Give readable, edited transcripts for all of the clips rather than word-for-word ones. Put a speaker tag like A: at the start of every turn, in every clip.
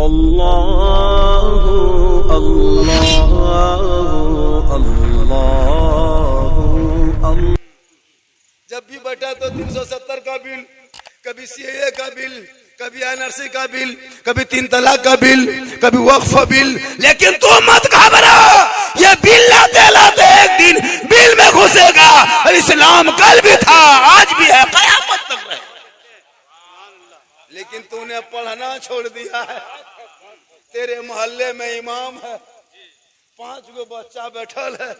A: अल्लाहु अल्लाहु अल्लाहु अल्लाह।
B: जब भी बैठा तो 370 का बिल, कभी सीएए का बिल, कभी एनआरसी का बिल, कभी 3 तलाक का बिल, कभी वक्फ बिल। लेकिन तू मत घबरा, ये बिल लाते लाते एक दिन बिल में घुसेगा। इस्लाम कल भी था, आज भी है, कयामत तक है। लेकिन तूने पढ़ना छोड़ दिया है। तेरे मोहल्ले में इमाम है, 5 गो बच्चा बैठल है,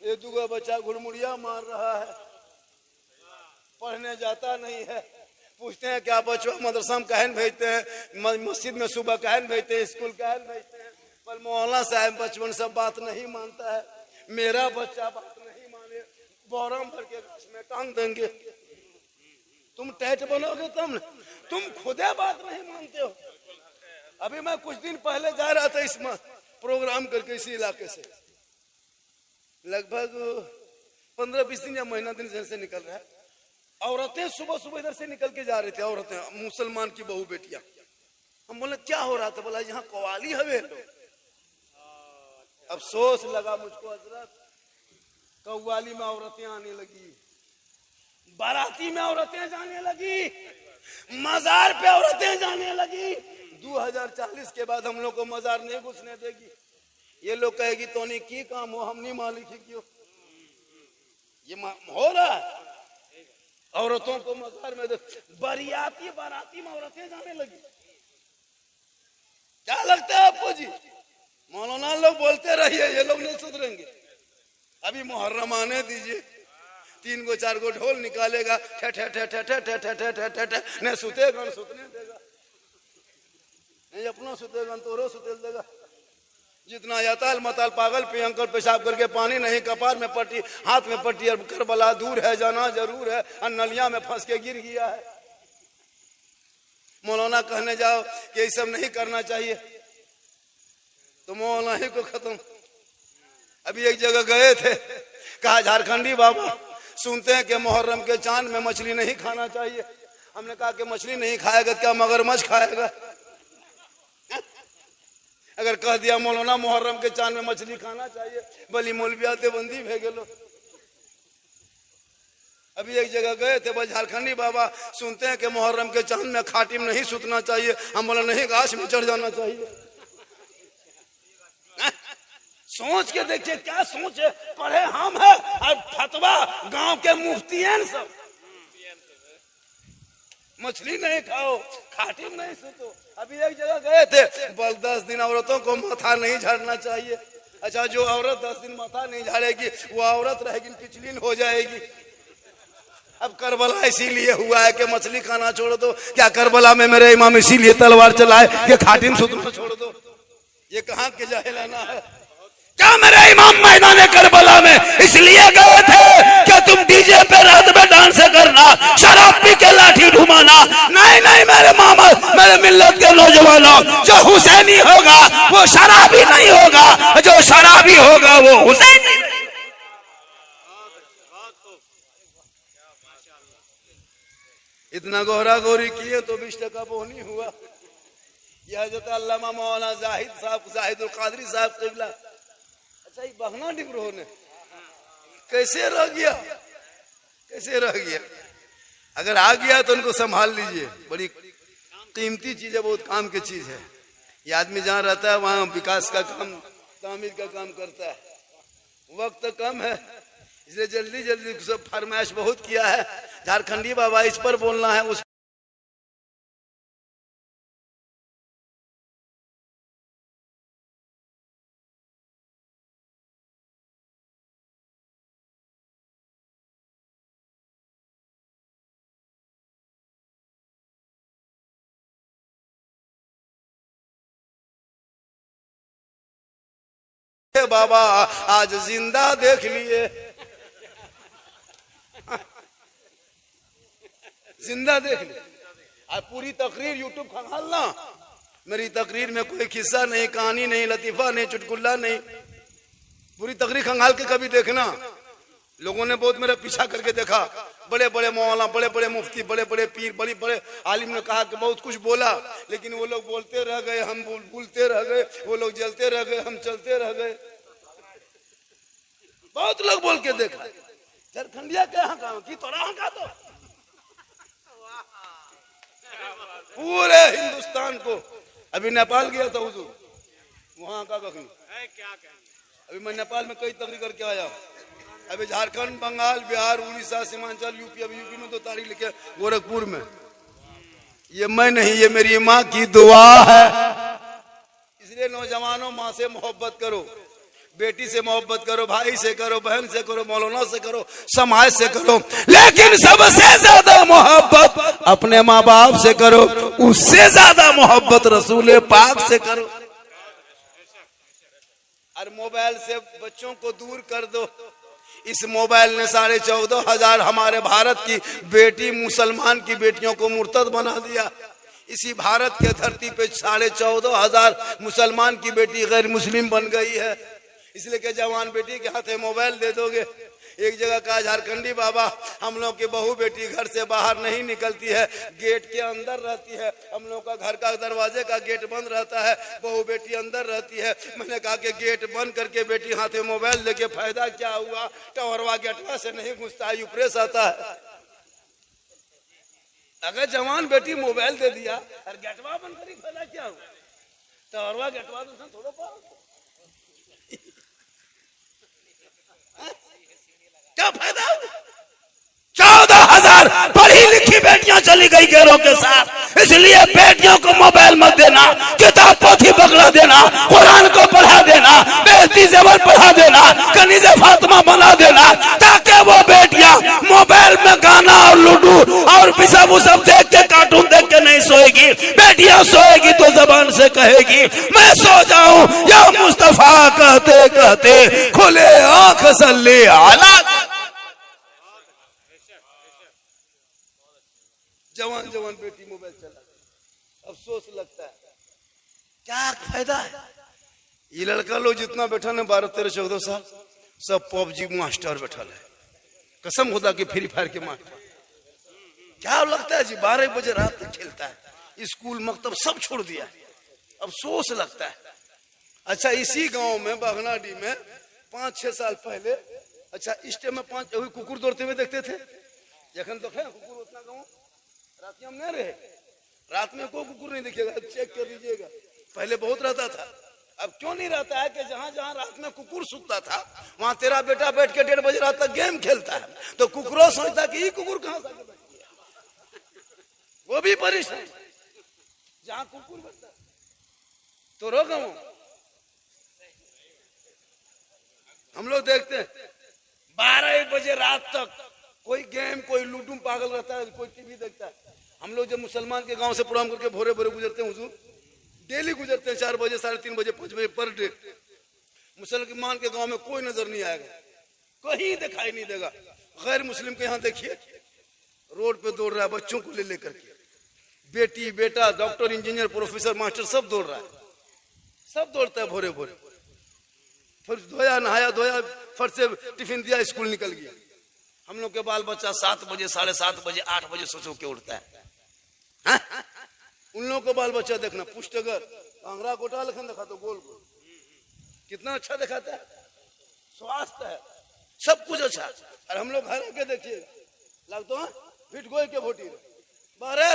B: ये 2 गो बच्चा घुड़मुड़िया मार रहा है, पढ़ने जाता नहीं है। पूछते हैं क्या बच्चों मदरसा में कहन भेजते हैं, मस्जिद में सुबह कहन भेजते हैं, स्कूल कहन भेजते हैं, पर मौलाना साहब बचपन सब बात नहीं मानता है। मेरा बच्चा बात नहीं माने, बोरम भर के गाछ में टांग देंगे। तुम टैट बनोगे तब न, तुम खुदे बात नहीं मानते हो। अभी मैं कुछ दिन पहले जा रहा था इस प्रोग्राम करके इसी इलाके से, लगभग 15-20 दिन या महीना दिन से निकल रहा है। औरतें सुबह सुबह इधर से निकल के जा रहे थे, औरतें मुसलमान की बहू बेटियां। हम बोले क्या हो रहा था? बोला यहाँ कवाली हवे। अफसोस लगा मुझको हजरत, कव्वाली में औरतें आने लगी, बाराती में औरतें जाने लगी, मजार पे औरतें जाने लगी। 2040 के बाद हम लोग को मजार नहीं घुसने देगी। ये लोग कहेगी तो नहीं की काम हो, हम नहीं मालिक ही क्यों। ये हो रहा है, औरतों को मजार में बरियाती बाराती में औरतें जाने लगी। क्या लगता है आपको जी? मौलाना लोग बोलते रहिए, ये लोग नहीं सुधरेंगे। अभी मुहर्रम आने दीजिए, 3 गो 4 गो ढोल निकालेगा, ठे ठे ठे ठे ठे ठे ठे ठे ठे ठे ठे, नहीं सुतेगा न सुतने देगा, नहीं अपना सुतेगा न तोरो सुतेल देगा। जितना याताल मताल पागल पियंकर पेशाब करके पानी नहीं, कपार में पट्टी, हाथ में पट्टी, और करबला दूर है, जाना जरूर है, और नलिया में फंस के गिर गया है। मौलाना कहने जाओ कि ये सब नहीं करना चाहिए तो मौलाना ही को खत्म। अभी एक जगह गए थे, कहा झारखंडी बाबा सुनते हैं कि मुहर्रम के चांद में मछली नहीं खाना चाहिए। हमने कहा कि मछली नहीं खाएगा क्या मगरमच्छ खाएगा? अगर कह दिया मौलाना मुहर्रम के चांद में मछली खाना चाहिए, बली मौलविया बंदी भेगे लो। अभी एक जगह गए थे, बस झारखंडी बाबा सुनते हैं कि मुहर्रम के चांद में खाटी में नहीं सुतना चाहिए। हम बोला नहीं, गाछ में चढ़ जाना चाहिए। सोच के देखिए क्या सोच है, पढ़े हम है और फतवा गांव के मुफ्ती हैं सब। मछली नहीं खाओ, खाटी में नहीं सुतो। अभी एक जगह गए थे, बल 10 दिन औरतों को माथा नहीं झाड़ना चाहिए। अच्छा, जो औरत 10 दिन माथा नहीं झाड़ेगी वो औरत रहेगी, पिछलीन हो जाएगी। अब करबला इसीलिए हुआ है कि मछली खाना छोड़ दो। क्या करबला में मेरे इमाम इसीलिए तलवार चलाए कि खाटी में सुतना छोड़ दो? ये कहाँ के जाहिलाना है? क्या मेरे इमाम मैदान करबला में इसलिए गए थे कि तुम डीजे पे रात में डांस करना, शराब पी के लाठी घुमाना? नहीं नहीं मेरे मामा, मेरे मिल्लत के नौजवानों, जो हुसैनी होगा वो शराबी नहीं होगा, जो शराबी होगा वो हुसैनी। इतना गोरा गोरी किए तो 20 टका बोनी हुआ। यह हज़रत अल्लामा मौलाना जाहिद साहब, जाहिदुल कादरी साहब क़िबला, अच्छा ये बहना डिब्रो ने कैसे रह गया, कैसे रह गया? अगर आ गया तो उनको संभाल लीजिए, बड़ी कीमती चीज है, बहुत काम की चीज है। ये आदमी जहाँ रहता है वहाँ विकास का काम, तामीर का काम करता है। वक्त कम है इसलिए जल्दी जल्दी सब फरमाइश बहुत किया है। झारखंडी बाबा इस पर बोलना है, उस बाबा आज जिंदा देख लिए, जिंदा देख लिए। आज पूरी तकरीर यूट्यूब खंगालना, मेरी तकरीर में कोई किस्सा नहीं, कहानी नहीं, लतीफा नहीं, चुटकुल्ला नहीं। पूरी तकरीर खंगाल के कभी देखना। लोगों ने बहुत मेरा पीछा करके देखा, बड़े बड़े मौलाना, बड़े बड़े मुफ्ती, बड़े बड़े पीर, बड़े बड़े आलिम ने कहा कि बहुत कुछ बोला, लेकिन वो लोग बोलते रह गए, हम बोलते रह गए, वो लोग जलते रह गए, हम चलते रह गए। बहुत लोग बोल के देखा, झारखंडिया के यहाँ कहा कि तोरा यहाँ का तो पूरे हिंदुस्तान को। अभी नेपाल गया था हुजूर, वहां का कहीं अभी मैं नेपाल में कई तकरीर करके आया। अभी झारखंड, बंगाल, बिहार, उड़ीसा, सीमांचल, यूपी, अभी यूपी में 2 तारीख लिखे गोरखपुर में। ये मैं नहीं, ये मेरी माँ की दुआ है। इसलिए नौजवानों, माँ से मोहब्बत करो, बेटी से मोहब्बत करो, भाई से करो, बहन से करो, मौलाना से करो, समाज से करो, लेकिन सबसे ज्यादा मोहब्बत अपने माँ बाप से करो, उससे ज्यादा मोहब्बत रसूल पाक से करो। और मोबाइल से बच्चों को दूर कर दो। इस मोबाइल ने 14,500 हमारे भारत की बेटी, मुसलमान की बेटियों को मुर्तद बना दिया। इसी भारत के धरती पे 14,500 मुसलमान की बेटी गैर मुस्लिम बन गई है। इसलिए कि जवान बेटी के हाथ में मोबाइल दे दोगे। एक जगह कहा झारखंडी बाबा, हम लोग की बहू बेटी घर से बाहर नहीं निकलती है, गेट के अंदर रहती है। हम लोग का घर का दरवाजे का गेट बंद रहता है, बहू बेटी अंदर रहती है। मैंने कहा कि गेट बंद करके बेटी हाथ में मोबाइल लेके फायदा क्या हुआ? टावरवा गेटवा से नहीं घुसता है, यूप्रेस आता है। अगर जवान बेटी मोबाइल दे दिया और गेटवा बंद करी, फायदा क्या हुआ? टावरवा गेटवा तो थोड़ा पाओ, क्या फायदा? 14,000 पढ़ी लिखी बेटियां चली गई गैरों के साथ। इसलिए बेटियों को मोबाइल मत देना, किताब पोथी पकड़ा देना, कुरान को पढ़ा देना, बेहती ज़बर पढ़ा देना, कनीज़े फातिमा बना देना, ताकि वो बेटियां मोबाइल में गाना और लूडो और पिसब उसब देख के, कार्टून देख के नहीं सोएगी। बेटियां सोएगी तो जबान से कहेगी मैं सो जाऊं या मुस्तफा कहते कहते खुले आंख सल्ले आला। जवान जवान बेटी मोबाइल चला, अफसोस लगता है, क्या फायदा है? ये लड़का लोग जितना बैठा है 12, 13, 14 साल, सब पबजी मास्टर बैठा है। कसम खुदा कि फ्री फायर के मास्टर। क्या लगता है जी? 12 बजे रात तक खेलता है, स्कूल मकतब सब छोड़ दिया, अफसोस लगता है। अच्छा, इसी गांव में बगनाडी में 5-6 साल पहले, अच्छा इस टाइम में 5 कुकुर दौड़ते हुए देखते थे। जखन देखे कुकुर उतना गाँव रात में हम नहीं रहे, रात में कोई कुकुर नहीं दिखेगा, चेक कर लीजिएगा। पहले बहुत रहता था, अब क्यों नहीं रहता है कि जहां जहां रात में कुकुर सुतता था वहां तेरा बेटा बैठ के 1:30 बजे रात तक गेम खेलता है, तो कुकुरों सोचता कि ये कुकुर कहां से बैठ गया, वो भी परेशान। जहां कुकुर बैठता तो रोक हम लोग देखते हैं 12-1 बजे रात तक कोई गेम, कोई लूडू पागल रहता है, कोई टीवी देखता है। हम लोग जब मुसलमान के गांव से प्रोग्राम करके भोरे भोरे गुजरते हैं हुजूर, डेली गुजरते हैं 4 बजे, 3:30 बजे, 5 बजे पर डे। मुसलमान के गांव में कोई नजर नहीं आएगा, कहीं दिखाई नहीं देगा। गैर मुस्लिम के यहाँ देखिए रोड पे दौड़ रहा है बच्चों को ले लेकर के, बेटी बेटा, डॉक्टर, इंजीनियर, प्रोफेसर, मास्टर सब दौड़ रहा है, सब दौड़ता है भोरे भोरे। फिर धोया नहाया धोया, फट से टिफिन दिया, स्कूल निकल गया। हम लोग के बाल बच्चा 7 बजे, 7:30 बजे, 8 बजे सो के उठता है। उन लोगों को बाल बच्चा देखना, पुष्टगर आंगरा गोटा लखन देखा तो गोल गोल, कितना अच्छा दिखाता है, स्वास्थ्य है, सब कुछ अच्छा। और हम लोग घर आके देखिए लगता है फिट गोई के भोटी बारे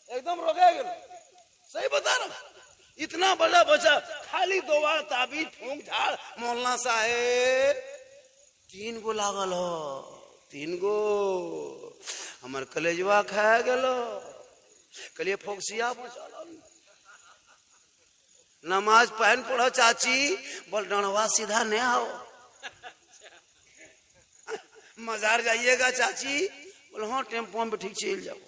B: एकदम रोके गए। सही बता रहा, इतना बड़ा बच्चा खाली दोबार ताबीज फूंक झाड़, मौलाना साहेब 3 गो लागल हो, 3 गो हमार कलेजवा खा गेलो, कलिए फोक्सिया नमाज पहन पढ़ो चाची, बोल डणवा सीधा नहीं आओ, मजार जाइएगा चाची, बोल हाँ टेम्पो में ठीक चल जाओ।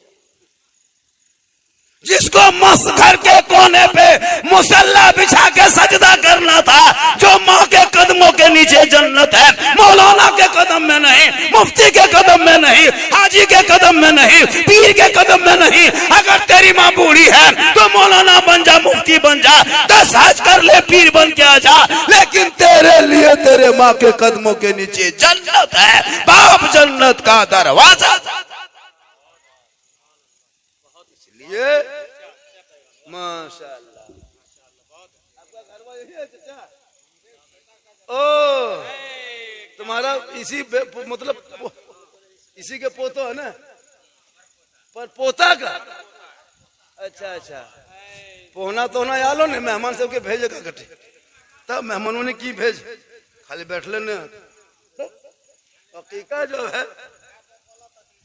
B: जिसको मस्त घर के कोने पे मुसल्ला बिछा के सजदा करना था, जो माँ के कदमों के नीचे जन्नत है, मौलाना के कदम में नहीं, मुफ्ती के कदम में नहीं, हाजी के कदम में नहीं, पीर के कदम में नहीं। अगर तेरी माँ बूढ़ी है तो मौलाना बन जा, मुफ्ती बन जा, 10 हज कर ले, पीर बन के आ जा, लेकिन तेरे लिए तेरे माँ के कदमों के नीचे जन्नत है, बाप जन्नत का दरवाजा। इसलिए माशाअल्लाह आपका घर वाला यही है चाचा। ओ तुम्हारा इसी मतलब इसी के पोतो है ना, पर पोता का। अच्छा अच्छा, पोना तो ना यालो ने मेहमान सबके भेजेगा कटे, तब मेहमानों ने की भेज खाली बैठ लेने। हकीका जो है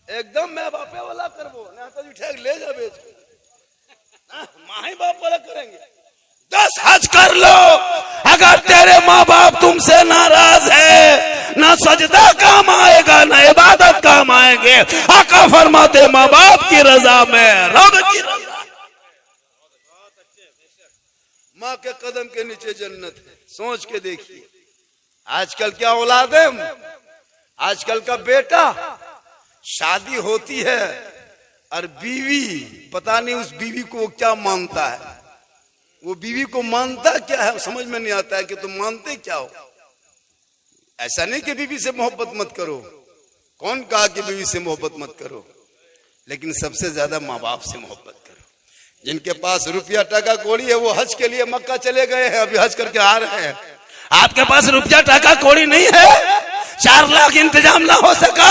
B: एकदम मैं बापे वाला करबो ना, तो ठेक ले जा बेच माँ ही बाप वाला करेंगे। 10 हज कर लो, अगर तेरे माँ बाप तुमसे नाराज है, ना सजदा काम आएगा ना इबादत काम आएंगे। आका फरमाते माँ बाप की रजा में रब की रजा। माँ के कदम के नीचे जन्नत है। सोच के देखिए आजकल क्या औलाद है, आजकल का बेटा शादी होती है और बीवी पता नहीं उस बीवी को वो क्या मानता है, वो बीवी को मानता क्या है समझ में नहीं आता है कि तुम मानते क्या हो। ऐसा नहीं कि बीवी से मोहब्बत मत करो, कौन कहा कि बीवी से मोहब्बत मत करो, लेकिन सबसे ज्यादा माँ बाप से मोहब्बत करो। जिनके पास रुपया टका कौड़ी है वो हज के लिए मक्का चले गए हैं, अभी हज करके आ रहे हैं। आपके पास रुपया टका कौड़ी नहीं है, 4 लाख इंतजाम ना हो सका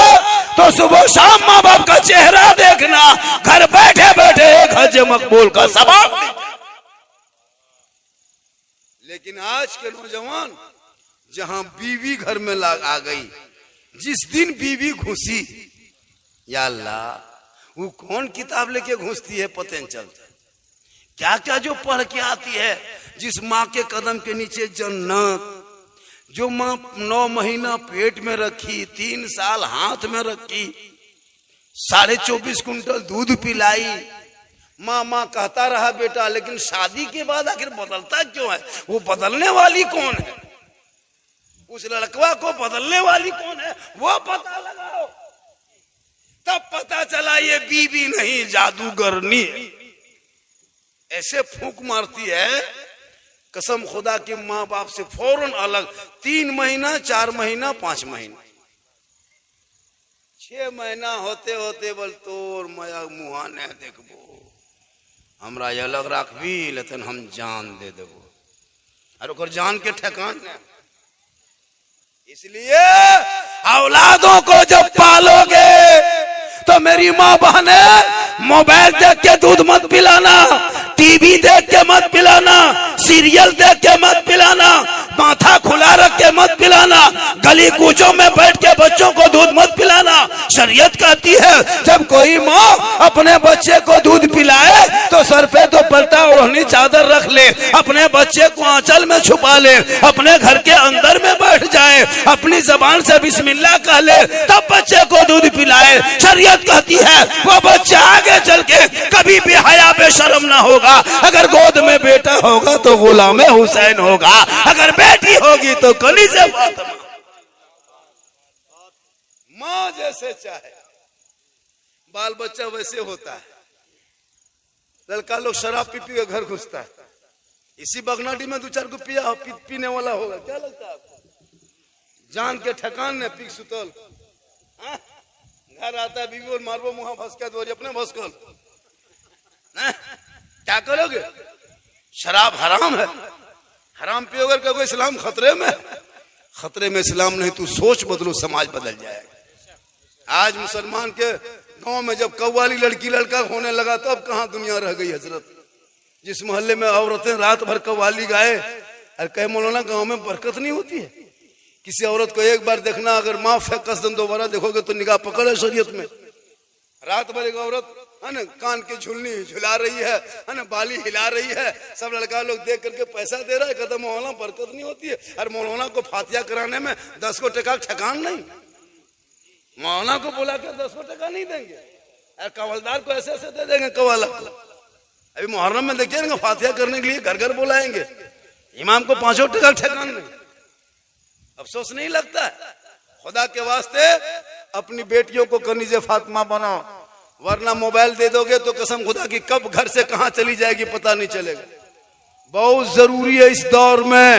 B: तो सुबह शाम माँ बाप का चेहरा देखना, घर बैठे बैठे एक हज मकबूल का सवाब। लेकिन आज के नौजवान जहां बीवी घर में आ गई, जिस दिन बीवी घुसी, या अल्लाह वो कौन किताब लेके घुसती है पता नहीं चलता। क्या क्या जो पढ़ के आती है, जिस माँ के कदम के नीचे जन्नत, जो माँ 9 महीना पेट में रखी, 3 साल हाथ में रखी, 24.5 कुंटल दूध पिलाई, माँ माँ कहता रहा बेटा, लेकिन शादी के बाद आखिर बदलता क्यों है? वो बदलने वाली कौन है? उस लड़कवा को बदलने वाली कौन है वो पता लगाओ। तब पता चला ये बीवी नहीं जादूगरनी है। ऐसे फूंक मारती है कसम खुदा की, माँ बाप से फौरन अलग। 3 महीना 4 महीना 5 महीना 6 महीना होते होते बोल तोर मया मुहा ने देखबो, हमरा अलग राखबी लेकिन हम जान दे देबो, और ओकर जान के ठेकान ने। इसलिए औलादों को जब पालोगे तो मेरी माँ बहने मोबाइल देख के दूध मत पिलाना, टीवी देख के मत पिलाना, सीरियल देख के मत पिलाना, माथा खुला रख के मत पिलाना, गली कूचों में बैठ के बच्चों को दूध मत पिलाना। शरीयत कहती है जब कोई माँ अपने बच्चे को दूध पिलाए तो सर पे तो पलटा ओढ़नी चादर रख ले, अपने बच्चे को आंचल में छुपा ले, अपने घर के अंदर में बैठ जाए, अपनी जबान से बिस्मिल्लाह कह ले, तब बच्चे को दूध पिलाए। शरीयत कहती है वो बच्चा आगे चल के कभी भी हया बेशर्म ना होगा। अगर गोद में बेटा होगा तो गुलाम हुसैन होगा, अगर बेटी होगी तो कलीजे फातिमा। माँ जैसे चाहे बाल बच्चा वैसे होता है। लड़का लोग शराब पी पी के घर घुसता है, इसी बगनाडी में 2-4 को पीने वाला होगा, क्या लगता है आपको? जान के ठकान ने पी सुतल, घर आता है बीवी और मारबो मुहा भसका दो अपने भसकल, क्या करोगे? शराब हराम है, हराम पियोगे कहोगे इस्लाम खतरे में। खतरे में इस्लाम नहीं, तू सोच बदलो समाज बदल जाएगा। आज मुसलमान के गांव में जब कव्वाली लड़की लड़का होने लगा तब कहां दुनिया रह गई हजरत। जिस मोहल्ले में औरतें रात भर कव्वाली गाए और कहे मौलाना गांव में बरकत नहीं होती है। किसी औरत को एक बार देखना, अगर माफ है कसदन दोबारा देखोगे तो निगाह पकड़ है शरीयत में। रात भर एक औरत है ना कान की झुलनी झुला रही है ना, बाली हिला रही है, सब लड़का लोग देख करके पैसा दे रहा है, कहते मौलाना बरकत नहीं होती है। और मौलाना को फातिया कराने में 10 को टका ठकान नहीं, मौलाना को बुला के 10 को टका नहीं देंगे, और कवलदार को ऐसे ऐसे दे देंगे कवाला। अभी मुहर्रम में देखिए फातिया करने के लिए घर घर बुलाएंगे, इमाम को 5 टका ठकान नहीं। अफसोस नहीं लगता है? खुदा के वास्ते अपनी बेटियों को कनीजे फातिमा बनाओ, वरना मोबाइल दे दोगे तो कसम खुदा की कब घर से कहां चली जाएगी पता नहीं चलेगा। बहुत जरूरी है इस दौर में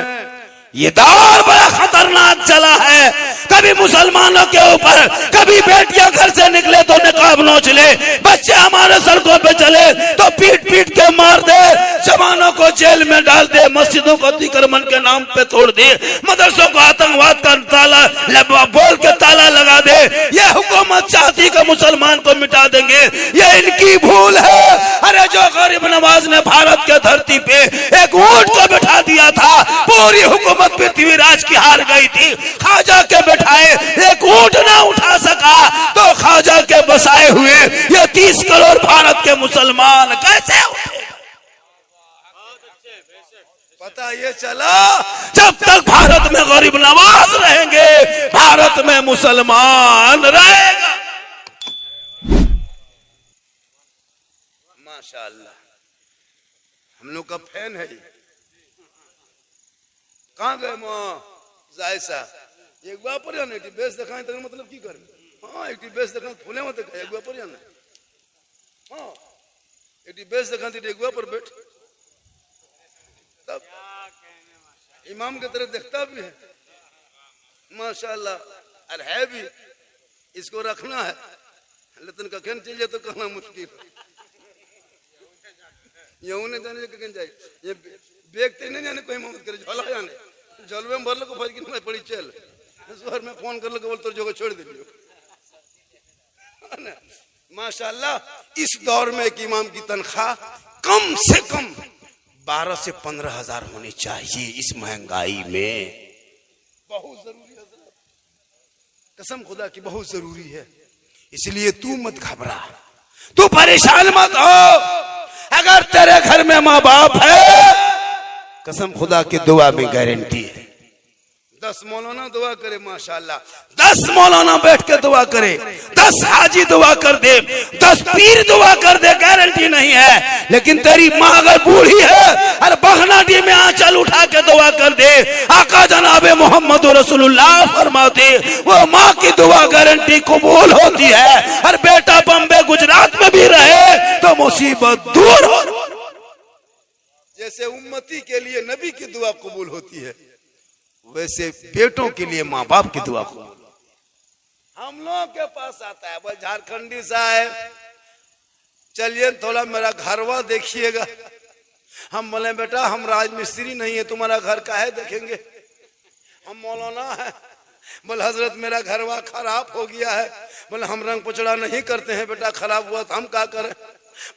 C: ये दौर बड़ा खतरनाक चला है। कभी मुसलमानों के ऊपर, कभी बेटियां घर से निकले तो निकाब नोच ले, बच्चे हमारे सड़कों पे चले तो पीट पीट के मार दे, जवानों को जेल में डाल दे, मस्जिदों को अतिक्रमण के नाम पे तोड़ दे, मदरसों को आतंकवाद का ताला बोल के ताला लगा दे। ये हुकूमत चाहती कि मुसलमान को मिटा देंगे, ये इनकी भूल है। अरे जो गरीब नवाज ने भारत के धरती पे एक ऊंट को बिठा दिया था, पूरी हुकूमत पृथ्वीराज की हार गई थी। ख्वाजा के बिठाए एक ऊंट ना उठा सका तो ख्वाजा के बसाए हुए ये 30 करोड़ भारत के मुसलमान कैसे उठे?
B: पता ये चला,
C: जब तक भारत में गरीब नवाज रहेंगे, भारत में मुसलमान रहेगा।
B: माशाअल्लाह, हम लोग का फैन है। कहाँ गए जायसा एक बार पर जाने बेस दिखाए तो मतलब की कर। हाँ एक बेस दिखा फूले मत एक बार पर जाना। हाँ एक बेस दिखा एक बार पर बैठ, तब इमाम की तरह देखता भी है माशाअल्लाह। और है भी, इसको रखना है, लेकिन कखन चल जाए तो कहना मुश्किल। यहू नहीं जाने कखन जाए, ये देखते नहीं जाने कोई मदद करे, झोला जाने जलवे में भर लो फर्क नहीं पड़ी। चल शहर में फोन कर लो बोल तो जगह छोड़ दे। माशाअल्लाह, इस दौर में एक इमाम की तनख्वाह कम से कम 12 से 15 हजार होनी चाहिए। इस महंगाई में बहुत जरूरी है, कसम खुदा की बहुत जरूरी है। इसलिए तू मत घबरा, तू परेशान मत हो। अगर तेरे घर में माँ बाप है, कसम खुदा की दुआ में गारंटी है। 10 मौलाना दुआ करे माशाअल्लाह, 10 मौलाना बैठ के दुआ करे, 10 हाजी दुआ कर दे, 10 पीर दुआ कर दे, गारंटी नहीं है। लेकिन तेरी माँ अगर बूढ़ी है और बहनाडी में आंचल उठा के दुआ कर दे, आका जनाबे मोहम्मद रसूलुल्लाह फरमाते वो माँ की दुआ गारंटी कबूल होती है। और बेटा बम्बे गुजरात में भी रहे तो मुसीबत दूर हो। जैसे उम्मती के लिए नबी की दुआ कबूल होती है, वैसे बेटों के लिए माँ बाप की दुआ कबूल। हम लोगों के पास आता है बोल झारखंडी साहब चलिए थोड़ा मेरा घरवा देखिएगा। हम बोले बेटा हम राजमिस्त्री नहीं है, तुम्हारा घर काहे देखेंगे, हम मौलाना है। बोले हजरत मेरा घरवा खराब हो गया है। बोले हम रंग पुचड़ा नहीं करते हैं बेटा, खराब हुआ तो हम क्या करें।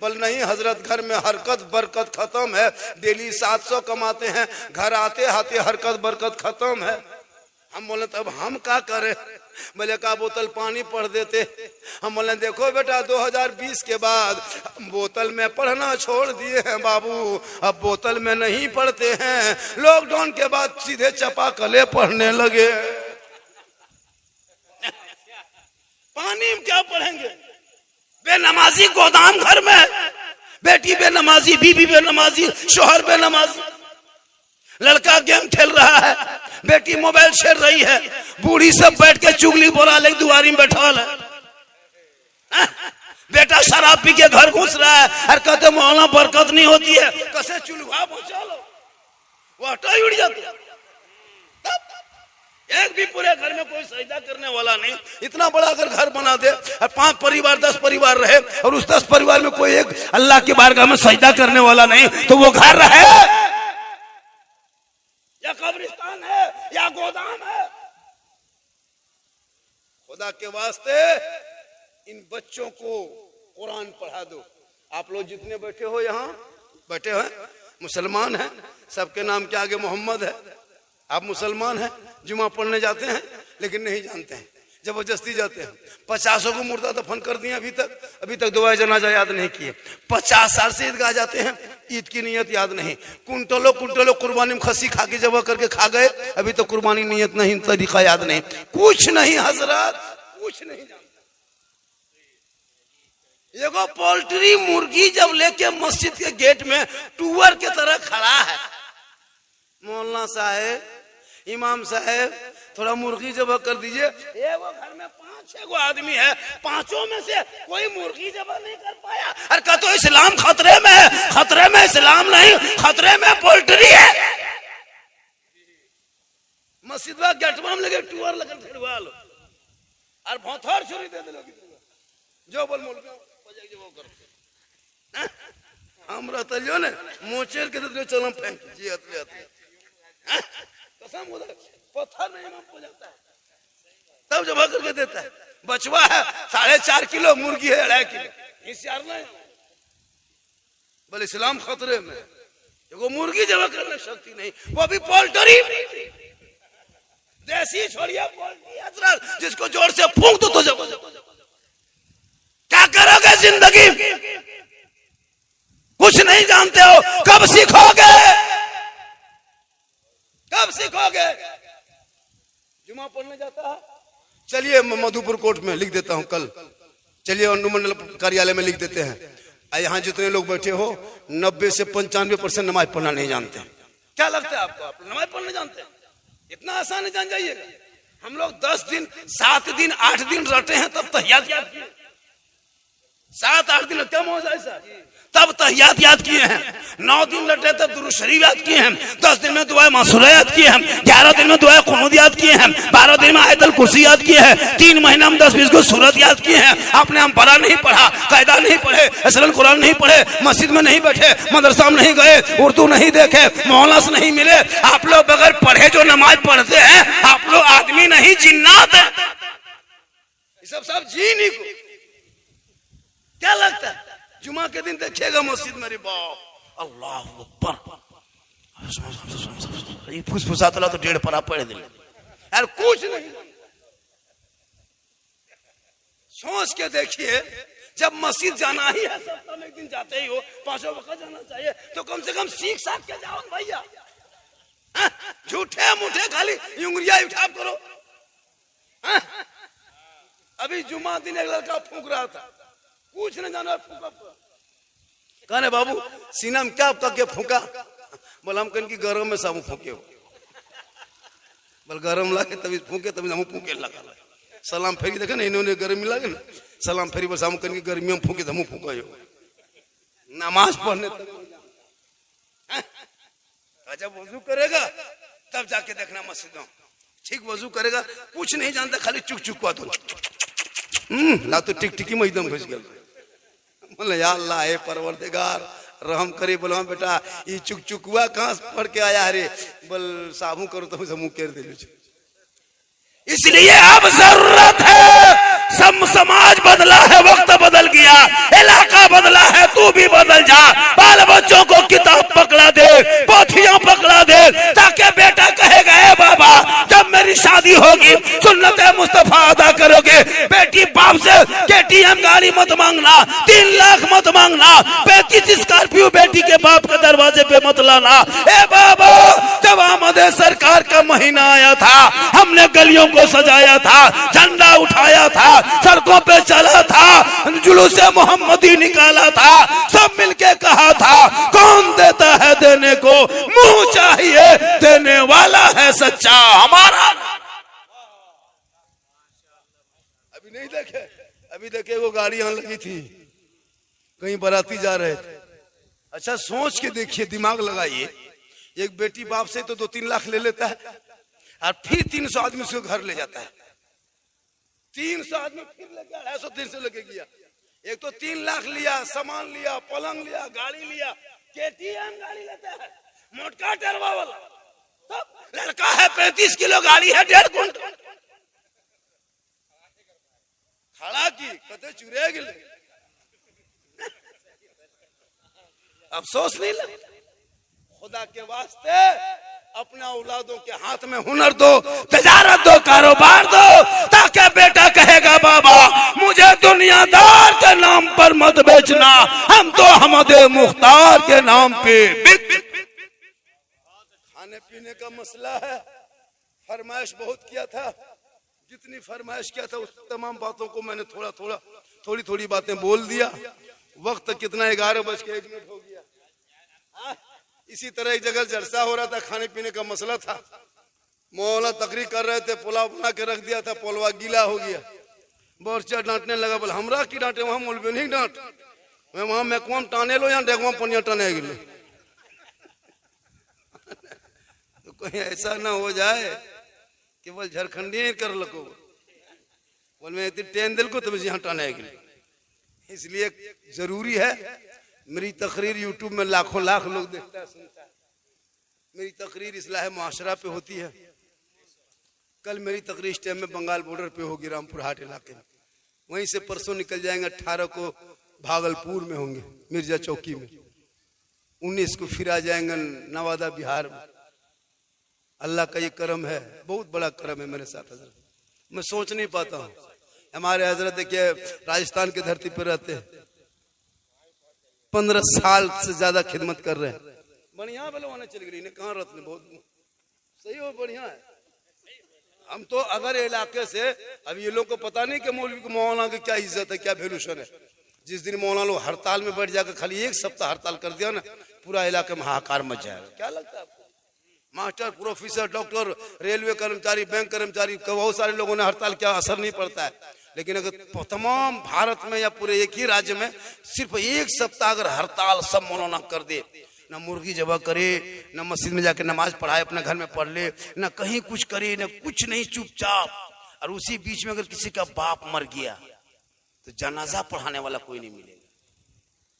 B: बोल नहीं हजरत घर में हरकत बरकत खत्म है, डेली 700 कमाते हैं, घर आते आते हरकत बरकत खत्म है। हम बोले तब हम क्या करें। बोले का बोतल पानी पढ़ देते। हम बोले देखो बेटा 2020 के बाद बोतल में पढ़ना छोड़ दिए हैं बाबू, अब बोतल में नहीं पढ़ते हैं। लॉकडाउन के बाद सीधे चापाकले पढ़ने लगे। पानी में क्या पढ़ेंगे, बेनमाजी गोदाम घर में, बेटी बेनमाजी, बीबी बेनमाजी, शोहर बेनमाजी। लड़का गेम खेल रहा है, बेटी मोबाइल छेड़ रही है, बूढ़ी सब बैठ के चुगली बोला ले दुआरी में बैठा है। बेटा शराब पी के घर घुस रहा है और कहते मौलाना बरकत नहीं होती है, कैसे चुलवा पहुंचा लो, वो हटा उड़ जाता। एक भी पूरे घर में कोई सजदा करने वाला नहीं। इतना बड़ा अगर घर बना दे और 5 परिवार 10 परिवार रहे और उस 10 परिवार में कोई एक अल्लाह की बारगाह में सजदा करने वाला नहीं, तो वो घर रहे या कब्रिस्तान है या गोदाम है। खुदा के वास्ते इन बच्चों को कुरान पढ़ा दो। आप लोग जितने बैठे हो यहाँ बैठे हो मुसलमान हैं, सबके नाम के आगे मोहम्मद है। आप मुसलमान हैं, जुमा पढ़ने जाते हैं लेकिन नहीं जानते हैं, जबरदस्ती जाते हैं। 50 को मुर्दा दफन कर दिए, अभी तक दुआ जनाजा याद नहीं किए। 50 साल से ईदगाह जाते हैं, ईद की नियत याद नहीं। कुंटलों कुर्बानी में खस्सी खा के जबा करके खा गए, अभी तक कुर्बानी नियत नहीं, तरीका याद नहीं, कुछ नहीं हजरत, कुछ नहीं जानते। एगो पोल्ट्री मुर्गी जब लेके मस्जिद के गेट में टूअर के तरह खड़ा है, मौलाना साहेब इमाम साहेब थोड़ा मुर्गी जबा कर दीजिए। वो घर में 5-6 आदमी है, 5 में से कोई मुर्गी जबा नहीं कर पाया। अरे का तो इस्लाम खतरे में है, खतरे में इस्लाम नहीं, खतरे में पोल्ट्री है। मस्जिद में गेटवा में लगे टूअर लगन फिरवा लो और भौथर छुरी दे दे जो बोल मोल वो करते हम रहता जो ने मोचेर के दे चलम फेंक जी अतले अतले कसम उधर पत्थर नहीं इमाम को जाता है तब जब करके देता है। बचवा है 4.5 किलो, मुर्गी है 2.5 किलो, होशियार नहीं बोले इस्लाम खतरे में। देखो मुर्गी जमा करने शक्ति नहीं, वो भी पोल्ट्री देसी छोड़िया पोल्ट्री हजरत, जिसको जोर से फूंक दो तो जब क्या करोगे जिंदगी? कुछ नहीं जानते हो, कब सीखोगे? कब सीखोगे? जुमा पढ़ने जाता है, चलिए मधुपुर कोर्ट में लिख देता हूं कल, चलिए अनुमंडल कार्यालय में लिख देते हैं। यहाँ जितने लोग बैठे हो 90 से 95% नमाज पढ़ना नहीं जानते। क्या लगता है आपको? आप नमाज पढ़ने जानते हैं? इतना आसान नहीं जान जाइएगा। हम लोग 10 दिन 7 दिन 8 दिन रटे हैं तब तहियात याद किए। 7-8 दिन कम हो जाए सर तब तहियात याद किए हैं। 9 दिन रटे तब दुरूद शरीफ याद किए हैं। 10 दिन में दुआ मासूरा याद किए हैं। 11 दिन में दुआ कुनूत याद किए हैं। 12 दिन में आयतुल कुर्सी याद किए हैं। 3 महीना में 10-20 को सूरत याद किए हैं। आपने हम पढ़ा नहीं पढ़ा, कायदा नहीं पढ़े, असलन कुरान नहीं पढ़े, मस्जिद में नहीं बैठे, मदरसा में नहीं गए, उर्दू नहीं देखे, मोहल्ला से नहीं मिले। आप लोग बगैर पढ़े जो नमाज पढ़ते हैं, आप लोग आदमी नहीं जिन्नात है। ये सब जीन ही को क्या लगता है? जुमा के दिन देखिएगा मस्जिद मेरी बाप अल्लाह अकबर फुसफुसाता तो 1.5 परा पढ़ दे यार, कुछ नहीं। सोच के देखिए, जब मस्जिद जाना ही है, सप्ताह में 1 दिन जाते ही हो, 5 वक्त जाना चाहिए, तो कम से कम सीख साख के जाओ भैया। झूठे मूठे खाली उंगलियां उठा करो। अभी जुमा दिन एक लड़का फूंक रहा था, कुछ नहीं जाना, फूका कहने बाबू सीना में क्या आपका क्या फूका? बोला हम कहीं की गरम में सब फूके हो, बोल गरम लाके तभी फूके, तभी हम फूके लगा। सलाम फेरी देखे ना, इन्होंने गर्मी लगे ना, सलाम फेरी बस हम कहीं गर्मी में फूके, हम फूका हो नमाज पढ़ने जब वजू करेगा तब जाके देखना मस्जिद में ठीक वजू करेगा। कुछ नहीं जानता, खाली चुक चुकवा दो ला तो टिक टिकी में एकदम घुस गया। बोले या अल्लाह है परवरदिगार रहम करे। बोला बेटा ये चुक चुकुआ कहाँ पढ़ के आया रे? बोल साबू करो तो मुंह कर दे। इसलिए अब जरूरत है, समाज बदला है, वक्त बदल गया, इलाका बदला है, तू भी बदल जा। बाल बच्चों को किताब पकड़ा दे, पोथियां पकड़ा दे, ताकि बेटा कहेगा ए बाबा जब मेरी शादी होगी सुन्नत मुस्तफा अदा करोगे। बेटी बाप से KTM गाड़ी मत मांगना, 3 लाख मत मांगना, 35 स्कॉर्पियो बेटी के बाप के दरवाजे पे मत लाना। ए बाबा जब आमद सरकार का महीना आया था, हमने गलियों को सजाया था, झंडा उठाया था, सड़कों पे चला था, जुलूस मोहम्मदी निकाला था, सब मिलके कहा था कौन देता है देने को, मुंह चाहिए देने वाला है सच्चा हमारा। अभी नहीं देखे, अभी देखे वो गाड़ी यहाँ लगी थी, कहीं बाराती जा रहे थे। अच्छा सोच के देखिए, दिमाग लगाइए, एक बेटी बाप से तो 2-3 लाख ले लेता है और फिर 300 आदमी उसको घर ले जाता है। 300 आदमी फिर ले गया, 250-300 लेके गया। एक तो 3 लाख लिया, सामान लिया, पलंग लिया, गाड़ी लिया, KTM गाड़ी लेता है, मोटका टरवा वाला। तो लड़का है 35 किलो, गाड़ी है 1.5 कुंटल। खड़ा की कते चुरे गिले, अफसोस नहीं लगता। खुदा के वास्ते अपने औलादों के हाथ में हुनर दो, तजारत दो, कारोबार दो, ताकि बेटा कहेगा बाबा मुझे दुनियादार के नाम पर मत बेचना, हम तो हमदे मुख्तार के नाम पे। खाने पीने का मसला है, फरमाइश बहुत किया था, जितनी फरमाइश किया था उस तमाम बातों को मैंने थोड़ी थोड़ी बातें बोल दिया। वक्त कितना 11:01 हो गया। इसी तरह एक जगह जलसा हो रहा था, खाने पीने का मसला था, मौला तकरीर कर रहे थे, पुलाव बना के रख दिया था, पोलवा गीला हो गया। बोरचा डांटने लगा, बोले हमरा की डांटे, वहां मौलवी नहीं डांट, वहां मैकुम टाने लो या डेगवा पनिया टाने गिलो। तो कहीं ऐसा ना हो जाए केवल झारखंडी कर लको बोल में इतनी ट्रेन दिल को तुम्हें यहाँ टाने के लिए, इसलिए जरूरी है। मेरी तकरीर यूट्यूब में लाखों लाख लोग देखता है सुनता है। मेरी तकरीर इस्लाह मुआशरा पे होती है। कल मेरी तकरीर इस टाइम में बंगाल बॉर्डर पे होगी, रामपुर हाट इलाके में। वहीं से परसों निकल जाएंगे, 18 को भागलपुर में होंगे, मिर्जा चौकी में। 19 को फिर आ जाएंगे नवादा बिहार में। अल्लाह का ये करम है, बहुत बड़ा करम है मेरे साथ हजरत। मैं सोच नहीं पाता हूँ। हमारे हजरत देखिए राजस्थान की धरती पर रहते हैं, 15 साल से ज्यादा खिदमत कर रहे हैं। बढ़िया बलवाना चल गई ने कहाँ रत्न बहुत सही हो, बढ़िया है। हम तो अगर इलाके से, अब ये लोग को पता नहीं कि मौलवी को मौलाना की क्या इज्जत है, क्या वैल्यूशन है। जिस दिन मौलाना लोग हड़ताल में बैठ जाकर खाली 1 सप्ताह हड़ताल कर दिया ना, पूरा इलाके में हाहाकार मच जाएगा। क्या लगता है आपको? मास्टर, प्रोफेसर, डॉक्टर, रेलवे कर्मचारी, बैंक कर्मचारी, बहुत सारे लोगों ने हड़ताल किया, असर नहीं पड़ता है। लेकिन अगर तमाम भारत में या पूरे एक ही राज्य में सिर्फ 1 सप्ताह अगर हड़ताल सब मौलाना कर दे, ना मुर्गी जबा करे, ना मस्जिद में जाके नमाज पढ़ाए, अपने घर में पढ़ ले, ना कहीं कुछ करे, ना कुछ नहीं, चुपचाप। और उसी बीच में अगर किसी का बाप मर गया तो जनाजा पढ़ाने वाला कोई नहीं मिलेगा।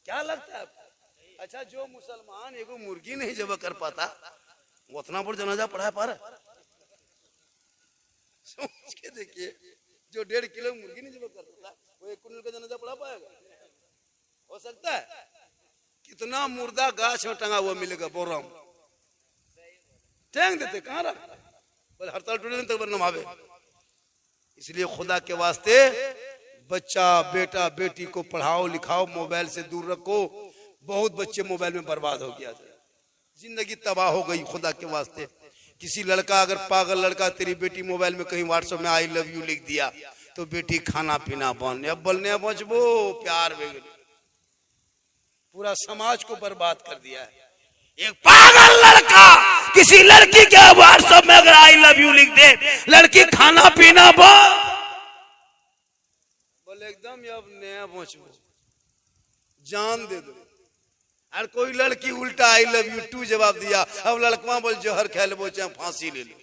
B: क्या लगता है आपको? अच्छा, जो मुसलमान एगो मुर्गी नहीं जबा कर पाता, वो उतना बड़ा जनाजा पढ़ा पा रहा। सोच के देखिए, जो 1.5 किलो मुर्गी नहीं जबा कर पाता, वो 1 कुंटल का जनाजा पढ़ा पाएगा? हो सकता है? कितना मुर्दा गाछ में टंगा हुआ मिलेगा, बोरा में टांग देते, कहाँ रहा? बोले हड़ताल टूटे दिन तक नमावे। इसलिए खुदा के वास्ते बच्चा, बेटा, बेटी को पढ़ाओ लिखाओ, मोबाइल से दूर रखो। बहुत बच्चे मोबाइल में बर्बाद हो गया, जिंदगी तबाह हो गई। खुदा के वास्ते किसी लड़का, अगर पागल लड़का तेरी बेटी मोबाइल में कहीं व्हाट्सएप में आई लव यू लिख दिया, तो बेटी खाना पीना बंद, अब बोलने बचबो, प्यार बेगल, पूरा समाज को बर्बाद कर दिया है। एक पागल लड़का किसी लड़की के व्हाट्सएप में अगर आई लव यू लिख दे, लड़की खाना पीना बंद, बोले एकदम अब नया बचबो, जान दे दो। और कोई लड़की उल्टा आई लव यू टू जवाब दिया, अब लड़कवा बोल जहर खा लो चाहे फांसी ले लो।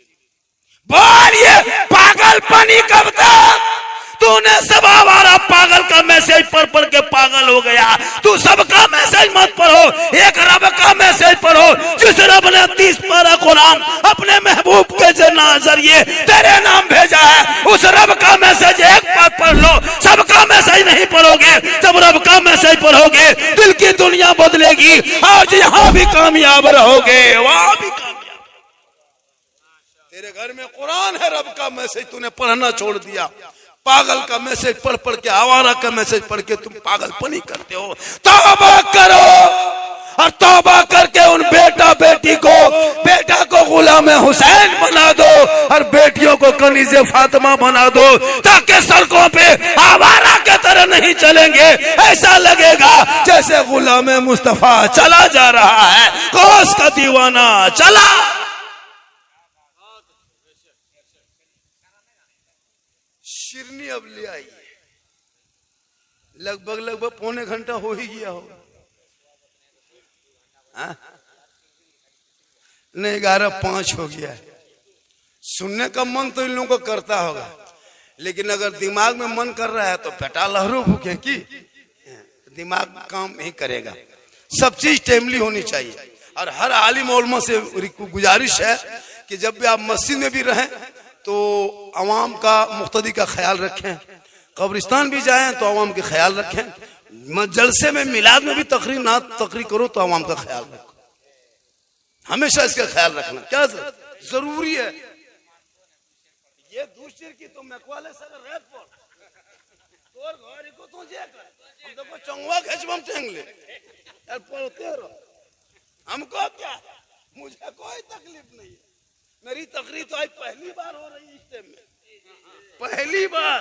B: बोलिए पागलपनी कब तक? तूने सब आवारा पागल का मैसेज पढ़ पढ़ के पागल हो गया। तू सबका मैसेज मत पढ़ो, एक रब का मैसेज पढ़ो, जिस रब ने 30 पारा कुरान अपने महबूब के जरिए तेरे नाम भेजा है, उस रब का मैसेज एक बार पढ़ लो। सबका मैसेज नहीं पढ़ोगे, जब रब का मैसेज पढ़ोगे दिल की दुनिया बदलेगी। आज यहाँ भी कामयाब रहोगे, वहां भी कामयाब। तेरे घर में कुरान है, रब का मैसेज तूने पढ़ना छोड़ दिया। पागल का मैसेज पढ़ पढ़ के, आवारा का मैसेज पढ़ के तुम पागलपनी करते हो। तौबा करो और तौबा करके उन बेटा को गुलाम हुसैन बना दो और बेटियों को कनीज़े फातिमा बना दो, ताकि सड़कों पे आवारा के तरह नहीं चलेंगे। ऐसा लगेगा जैसे गुलाम मुस्तफा चला जा रहा है, कौस का दीवाना चला। शिरनी अब ले आई, लगभग 1.25 घंटा हो ही गया होगा। नहीं, 11:05 हो गया है। सुनने का मन तो इन लोगों को करता होगा, लेकिन अगर दिमाग में मन कर रहा है तो बेटा लहरू भूखे की दिमाग काम नहीं करेगा। सब चीज टाइमली होनी चाहिए। और हर आलिम उलमा से गुजारिश है कि जब भी आप मस्जिद में भी रहें तो अवाम का, मुक्तदी का ख्याल रखें। कब्रिस्तान भी जाएं तो अवाम के ख्याल रखें। जलसे में, मिलाद में भी तकरीर करो तो अवाम का ख्याल रखो। हमेशा इसका ख्याल रखना क्या जरूरी है। ये दूसरे की तो मैकवाले सगर रेत पर तोर घर को तो जे कर, हम देखो चंगवा खचबम टेंग ले यार, पढ़ते रहो। हमको क्या, मुझे कोई तकलीफ नहीं है। मेरी तकरीर तो आज पहली बार हो रही है इस टाइम में, पहली बार।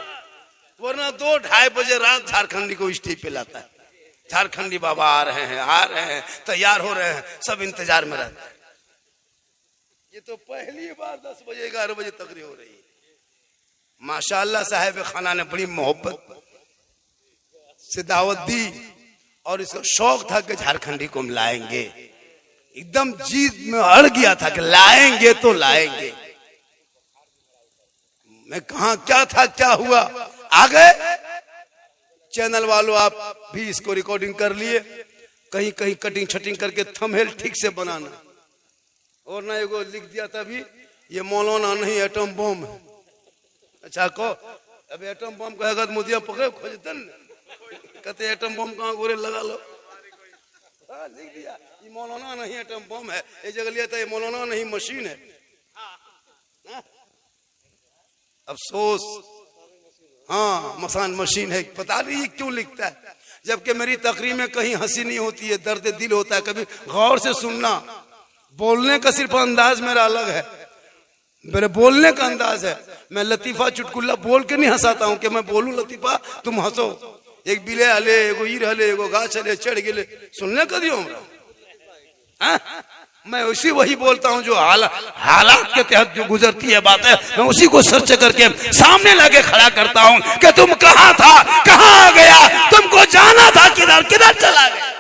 B: वरना 2-2:30 बजे रात झारखंडी को स्टेज पे लाता है। झारखंडी बाबा आ रहे हैं, तैयार हो रहे हैं, सब इंतजार में रहते हैं। ये तो पहली बार 10 बजे 11 बजे तकरीर हो रही है। माशाअल्लाह साहिब खाना ने बड़ी मोहब्बत से दावत दी और इसका शौक था कि झारखंडी को हम लाएंगे। एकदम जीत में अड़ गया था कि लाएंगे तो लाएंगे। मैं कहा क्या था क्या हुआ, आ गए चैनल वालों, आप भी इसको रिकॉर्डिंग कर लिए, कहीं कहीं कटिंग छटिंग करके थंबनेल ठीक से बनाना। और ना एगो लिख दिया था भी, ये मौलाना नहीं एटम बम है। अच्छा को अब एटम बम कहेगा तो मुझे पकड़े खोजते कहते एटम बम कहाँ गोरे लगा लो, लिख दिया ये मौलाना नहीं एटम बम है, ये जगह लिया था ये मौलाना नहीं मशीन है। अफसोस, हाँ मसान मशीन है, पता नहीं क्यों लिखता है, जबकि मेरी तकरीर में कहीं हंसी नहीं होती है, दर्द दिल होता है। कभी गौर से सुनना, बोलने का सिर्फ अंदाज मेरा अलग है, मेरे बोलने का अंदाज है। मैं लतीफा चुटकुल्ला बोल के नहीं हंसाता हूं कि मैं बोलूं लतीफा तुम हंसो। एक बिले हले, एगो ईर हले, एगो गाछ हले, चढ़ गिले, सुनने का दियो हमरा। मैं उसी वही बोलता हूं जो हालात के तहत जो गुजरती है बात है, मैं उसी को सर्च करके सामने लाके खड़ा करता हूं कि तुम कहां था, कहां आ गया, तुमको जाना था किधर, किधर चला गया,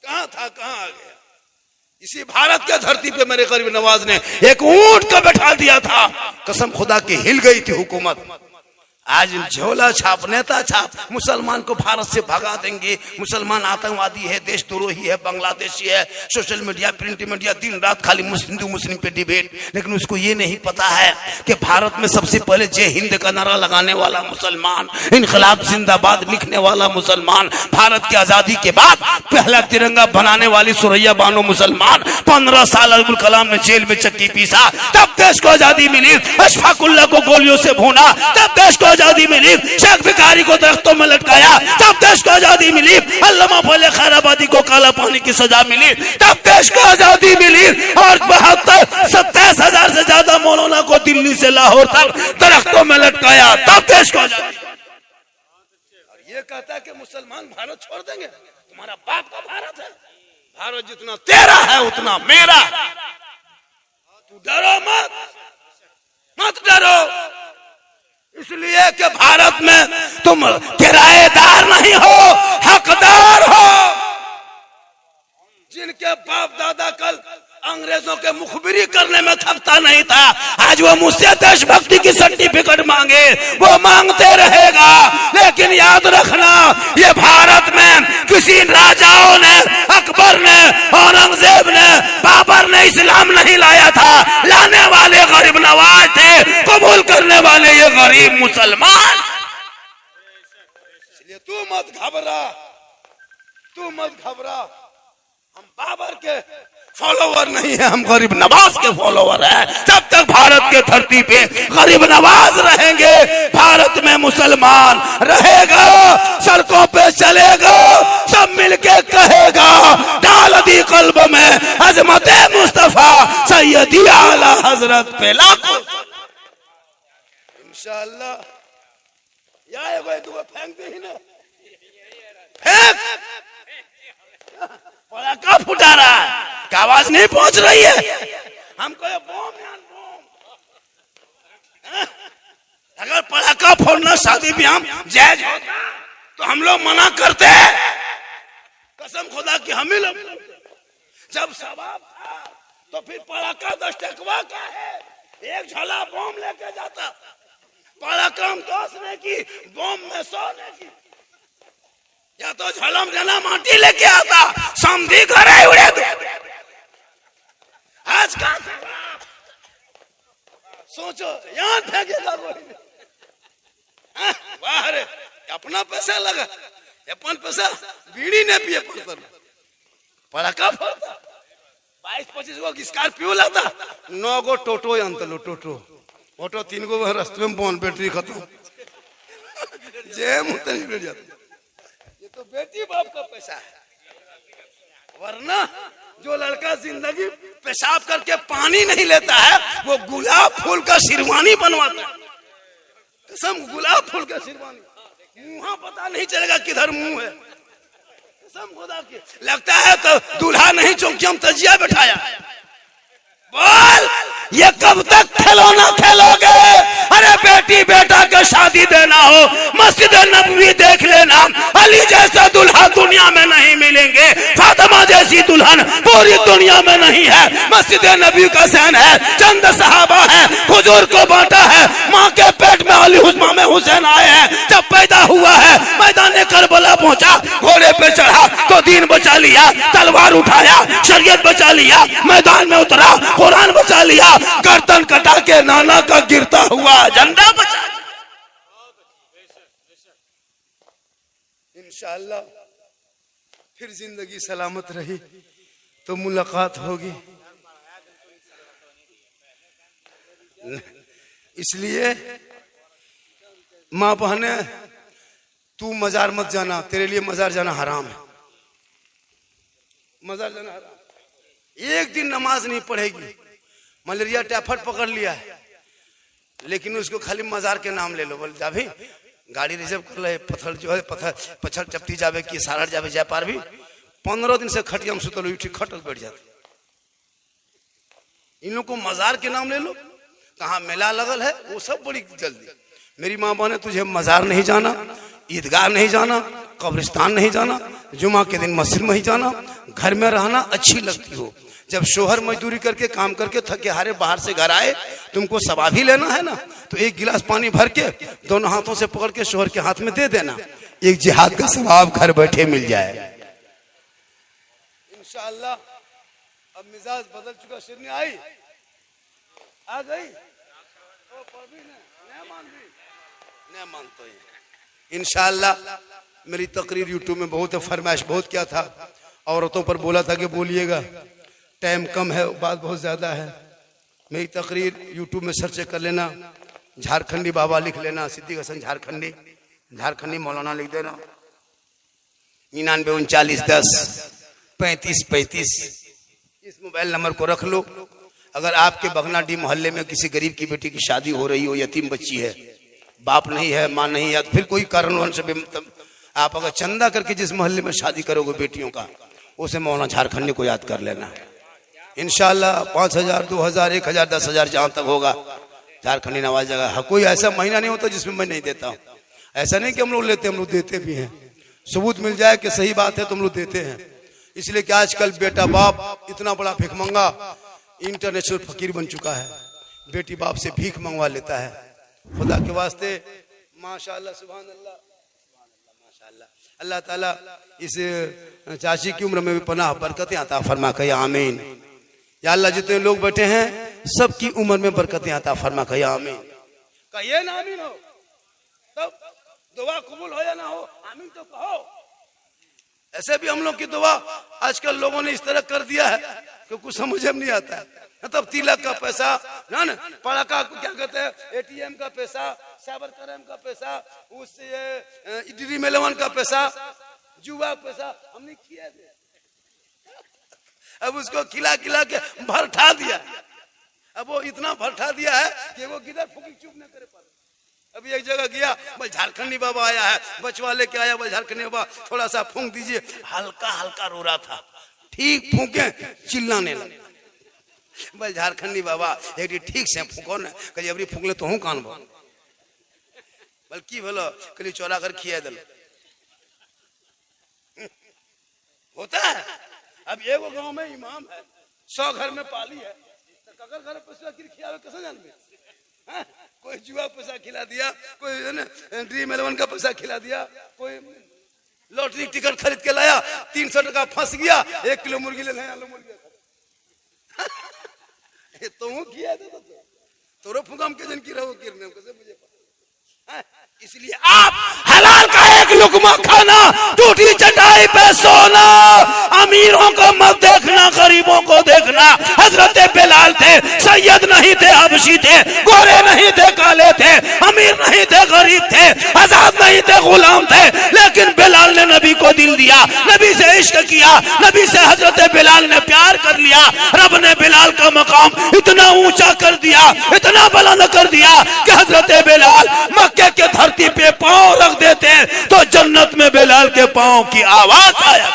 B: कहां था कहां आ गया। इसी भारत के धरती पे मेरे गरीब नवाज ने एक ऊंट को बैठा दिया था, कसम खुदा की हिल गई थी हुकूमत। आज झोला छाप, नेता छाप, मुसलमान को भारत से भगा देंगे, मुसलमान आतंकवादी है, देशद्रोही है, बांग्लादेशी है। सोशल मीडिया, प्रिंट मीडिया दिन रात खाली हिंदू मुस्लिम पे डिबेट, लेकिन उसको ये नहीं पता है कि भारत में सबसे पहले जय हिंद का नारा लगाने वाला मुसलमान, इनकलाब जिंदाबाद लिखने वाला मुसलमान, भारत की आजादी के बाद पहला तिरंगा बनाने वाली सुरैया बानो मुसलमान, 15 साल अब्दुल कलाम ने जेल में चक्की पीसा, तब देश को आजादी मिली। अशफाकुल्लाह को गोलियों से भूना, तब देश को आजादी मिली। शेख भिखारी को दरख्तों में लटकाया, तब देश को आजादी मिली। अल्लामा फजल खैराबादी को काला पानी की सजा मिली, तब देश को आजादी मिली। और 27,000 से ज्यादा मौलाना को दिल्ली से लाहौर तक दरख्तों में लटकाया, तब देश को आजादी। और ये कहता है कि मुसलमान भारत छोड़ देंगे, तुम्हारा बाप का भारत है, भारत जितना तेरा है उतना मेरा। तू डरो मत, मत डरो, इसलिए कि भारत में तुम किराएदार नहीं हो, हकदार हो। जिनके बाप दादा कल अंग्रेजों के मुखबिरी करने में थकता नहीं था, आज वो मुझसे देशभक्ति की सर्टिफिकेट मांगे, वो मांगते रहेगा। लेकिन याद रखना, ये भारत में किसी राजाओं ने, अकबर ने, औरंगजेब ने, बाबर ने इस्लाम नहीं लाया था, लाने वाले गरीब नवाज थे, कबूल करने वाले ये गरीब मुसलमान। इसलिए तू मत घबरा, तू मत घबरा। हम बाबर के फॉलोवर नहीं है, हम गरीब नवाज के फॉलोवर हैं। जब तक भारत के धरती पे गरीब नवाज रहेंगे, भारत में मुसलमान रहेगा, सड़कों पे चलेगा, सब मिलके कहेगा डाल दी कल्ब में अजमत मुस्तफा सैयदी आला हजरत पे लाखों इंशाअल्लाह। या एगो फेंक दे ही ना, फेंक, पटाखा फुटा रहा है, क्या आवाज नहीं पहुंच रही है? हमको ये बम, अगर पटाखा फोड़ना शादी ब्याह जायज होता तो हम लोग मना करते हैं, कसम खुदा की हम ही लोग। जब सवाब था तो फिर पटाखा 10 टकवा का है, एक झोला बम लेके जाता, पटाखा हम 10 ने की, बम में 100 ने की। या तो झलम जना माटी लेके आता, समझी घर उड़े दो। आज का सोचो यहाँ फेंकेगा कोई, वाह रे, अपना पैसा लगा, अपन पैसा बीड़ी ने पिए पड़ता, पटाखा फोड़ता, 22-25 गो स्कॉर्पियो लाता, 9 गो टोटो अंतलो, टोटो ऑटो 3 गो रास्ते में बॉन, बैटरी खत्म, जेम उतर जाता। तो बेटी बाप का पैसा है, वरना जो लड़का जिंदगी पेशाब करके पानी नहीं लेता है, वो गुलाब फूल का शेरवानी बनवाता है, कसम गुलाब फूल का शेरवानी, मुंह पता नहीं चलेगा किधर मुंह है, कसम खुदा की। लगता है तो दूल्हा नहीं चौकी हम तजिया बैठाया। बोल
C: ये कब तक खिलौना खेलोगे? अरे बेटी बेटा के शादी देना हो, मस्जिद नबवी देख लेना, अली जैसा दूल्हा दुनिया में नहीं मिलेंगे, फातिमा जैसी दुल्हन पूरी दुनिया में नहीं है। मस्जिद नबी का सहन है, चंद सहाबा है, हुजूर को बांटा है, माँ के पेट में अली हुस्मा में हुसैन आए हैं। जब पैदा हुआ है मैदान करबला पहुंचा, घोड़े पे चढ़ा तो दीन बचा लिया, तलवार उठाया शरीयत बचा लिया, मैदान में उतरा कुरान बचा लिया, गर्दन कटा के नाना का गिरता हुआ झंडा बचा।
B: इंशाअल्लाह फिर जिंदगी सलामत रही तो मुलाकात होगी। इसलिए माँ बहने, तू मजार मत जाना, तेरे लिए मजार जाना हराम है। मजार जाना हराम। एक दिन नमाज नहीं पढ़ेगी, मलेरिया टाइफाइड पकड़ लिया है, लेकिन उसको खाली मजार के नाम ले लो। बोल जा भी गाड़ी रिजर्व कर ले, पत्थर जो है पत्थर चपटी जावे कि सारड़ जावे जय पार भी 15 दिन से खटिया में सुतल हुई खटक बैठ जाती। इन लोग को मजार के नाम ले लो, कहाँ मेला लगल है वो सब बड़ी जल्दी। मेरी माँ बहने, तुझे मजार नहीं जाना, ईदगाह नहीं जाना, कब्रिस्तान नहीं जाना, जुमा के दिन मस्जिद में ही जाना, घर में रहना अच्छी लगती हो। जब शोहर मजदूरी करके काम करके थके हारे बाहर से घर आए, तुमको सवाब ही लेना है ना, तो एक गिलास पानी भर के दोनों हाथों से पकड़ के शोहर के हाथ में दे देना, एक जिहाद का सवाब घर बैठे मिल जाए इंशाअल्लाह। अब मिजाज बदल चुका, शिरनी आई आ गई इंशाअल्लाह। मेरी तकरीर यूट्यूब में बहुत फरमाइश बहुत क्या था, औरतों पर बोला था कि बोलिएगा, टाइम कम है, बात बहुत ज्यादा है। मेरी तकरीर यूट्यूब में सर्च कर लेना, झारखंडी बाबा लिख लेना, सिद्दीक हसन झारखंडी, झारखंडी मौलाना लिख देना, 99 39 10 35 35 इस मोबाइल नंबर को रख लो। अगर आपके बगनाडी मोहल्ले में किसी गरीब की बेटी की शादी हो रही हो, यतीम बच्ची है, बाप नहीं है, माँ नहीं है, फिर कोई कारण से आप अगर चंदा करके जिस मोहल्ले में शादी करोगे बेटियों का, उसे मौलाना झारखंडी को याद कर लेना। इंशाअल्लाह 5000 2000 1000 10,000 जहां तक होगा झारखंडी नवाज जगह। हाँ, कोई ऐसा महीना नहीं होता जिसमें मैं नहीं देता हूँ। ऐसा नहीं कि हम लोग लेते, हम लोग देते भी हैं। सबूत मिल जाए कि सही बात है तो हम लोग देते हैं। इसलिए कि आजकल बेटा बाप इतना बड़ा भिखमंगा इंटरनेशनल फकीर बन चुका है, बेटी बाप से भीख मंगवा लेता है। खुदा के वास्ते माशाअल्लाह सुभान अल्लाह माशाअल्लाह, अल्लाह ताला इस चाची की उम्र में भी पनाह बरकतें अता फरमा कहे आमीन। या अल्लाह जितने लोग बैठे हैं सबकी उम्र में बरकतें अता फरमा कहे आमीन। कहिए ना आमीन हो, तब दुआ कबूल हो या ना हो, आमीन तो कहो। ऐसे भी हम लोग की दुआ आजकल लोगों ने इस तरह कर दिया है कि कुछ समझ में नहीं आता है। मतलब तिलक का पैसा ना पड़ाका क्या कहते हैं, एटीएम का पैसा, साइबर क्राइम का पैसा, उससे ड्रीम 11 का पैसा, जुआ पैसा हमने किया। अब उसको खिला खिला के भरठा दिया। अब वो इतना भरठा दिया है कि वो किधर फूकी चुप न करे पाए। अभी एक जगह गया, बोल झारखंडी बाबा आया है, बचवा लेके आया, बोल झारखंडी बाबा थोड़ा सा फूंक दीजिए। हल्का हल्का रो रहा था, ठीक फूके चिल्लाने लगा। बोल झारखंडी बाबा एक ठीक से फूको न, कभी अबरी फूक ले तो हूँ कान बोल बल्कि बोलो कली चौरा कर खिया दल होता है। अब एगो गांव में इमाम है, 100 घर में पाली है, तो कगर घर पैसा खिला कैसे जान में, कोई जुआ पैसा खिला दिया, कोई ड्रीम 11 का पैसा खिला दिया, कोई लॉटरी टिकट खरीद के लाया, 300 टका फंस गया, 1 किलो मुर्गी ले लाया, मुर्गी तो किया था तोरो फुगाम के जन की रहो किरने कैसे मुझे पता। इसलिए आप हलाल का एक लुकमा खाना, टूटी चटाई पे सोना, अमीरों को मत देखना, गरीबों को देखना। हजरत बिलाल थे, सैयद नहीं थे, हबशी थे, गोरे नहीं थे, काले थे, अमीर नहीं थे, गरीब थे, आजाद नहीं थे, गुलाम थे, लेकिन बिलाल ने नबी को दिल दिया, नबी से इश्क किया, नबी से हजरत बिलाल ने प्यार कर लिया। रब ने बिलाल का मकाम इतना ऊंचा कर दिया, इतना बुलंद कर दिया कि हजरत बिलाल मक्के के धरती पे पांव रख देते तो जन्नत में बिलाल के पांव की आवाज आया।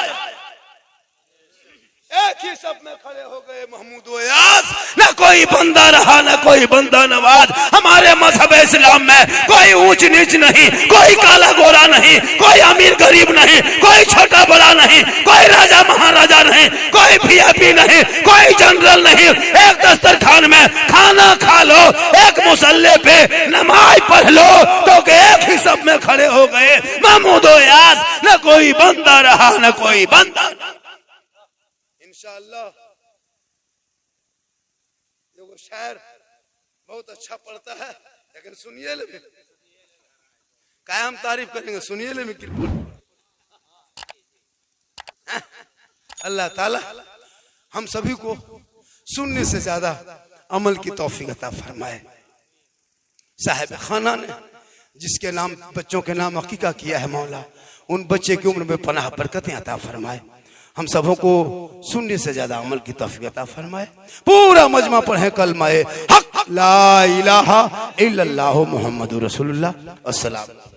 B: एक ही सब में खड़े हो गए महमूद यास।
C: न कोई बंदा रहा न कोई बंदा नवाज। हमारे मजहब इस्लाम में कोई ऊंच नीच नहीं, कोई काला गोरा नहीं, कोई अमीर गरीब नहीं, कोई छोटा बड़ा नहीं, कोई राजा महाराजा नहीं, कोई वीआईपी नहीं, कोई जनरल नहीं। एक दस्तरखान में खाना खा लो, एक मुसल्ले पे नमाज पढ़ लो, तो एक ही सब में खड़े हो गए महमूद यास। न कोई बंदा रहा न कोई बंदा।
B: इंशाअल्लाह वो शायर बहुत अच्छा पढ़ता है, लेकिन सुनिए ले कायम तारीफ करेंगे, सुनिए ले अल्लाह ताला हम सभी को सुनने से ज्यादा अमल की तौफीक अता फरमाए। साहिब खाना ने जिसके नाम बच्चों के नाम अकीका किया है, मौला उन बच्चे की उम्र में पनाह बरकतें अता फरमाए। हम सबों को सुनने से ज्यादा अमल की तौफीक अता फरमाए। पूरा मजमा पढ़े कलमा हक ला इलाहा इल्लल्लाहु मुहम्मदुर रसूलुल्लाह। अस्सलाम।